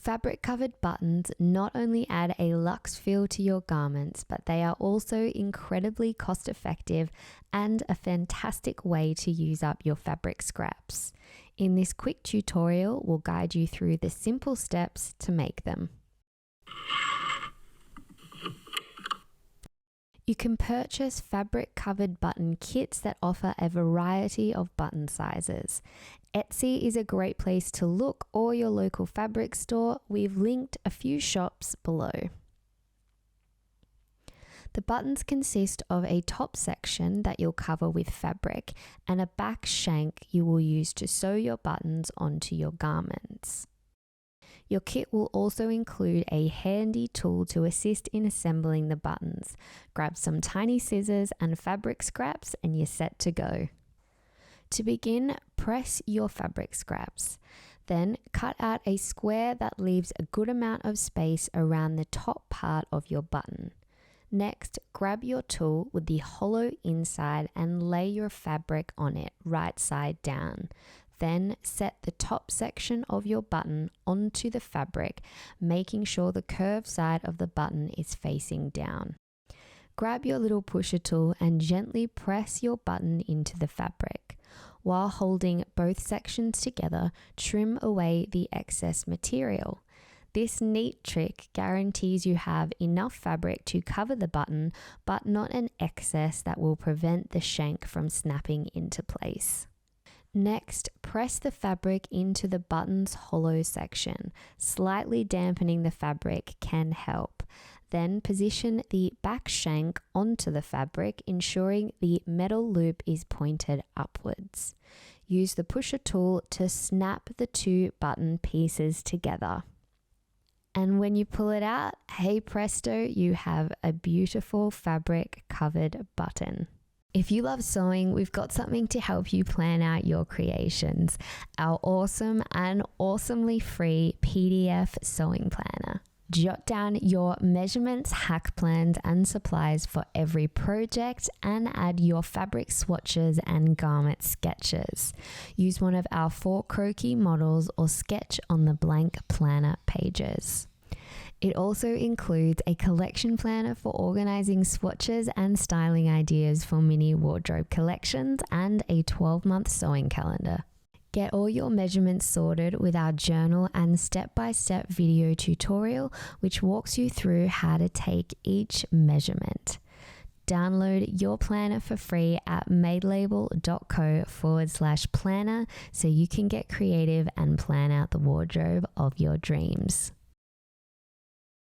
Fabric covered buttons not only add a luxe feel to your garments, but they are also incredibly cost effective and a fantastic way to use up your fabric scraps. In this quick tutorial, we'll guide you through the simple steps to make them. You can purchase fabric covered button kits that offer a variety of button sizes. Etsy is a great place to look, or your local fabric store. We've linked a few shops below. The buttons consist of a top section that you'll cover with fabric and a back shank you will use to sew your buttons onto your garments. Your kit will also include a handy tool to assist in assembling the buttons. Grab some tiny scissors and fabric scraps and you're set to go. To begin, press your fabric scraps. Then cut out a square that leaves a good amount of space around the top part of your button. Next, grab your tool with the hollow inside and lay your fabric on it right side down. Then set the top section of your button onto the fabric, making sure the curved side of the button is facing down. Grab your little pusher tool and gently press your button into the fabric. While holding both sections together, trim away the excess material. This neat trick guarantees you have enough fabric to cover the button, but not an excess that will prevent the shank from snapping into place. Next, press the fabric into the button's hollow section. Slightly dampening the fabric can help. Then position the back shank onto the fabric, ensuring the metal loop is pointed upwards. Use the pusher tool to snap the two button pieces together. And when you pull it out, hey presto, you have a beautiful fabric covered button. If you love sewing, we've got something to help you plan out your creations. Our awesome and awesomely free PDF sewing planner. Jot down your measurements, hack plans, and supplies for every project and add your fabric swatches and garment sketches. Use one of our 4 croquis models or sketch on the blank planner pages. It also includes a collection planner for organizing swatches and styling ideas for mini wardrobe collections and a 12-month sewing calendar. Get all your measurements sorted with our journal and step-by-step video tutorial, which walks you through how to take each measurement. Download your planner for free at madelabel.co/planner so you can get creative and plan out the wardrobe of your dreams.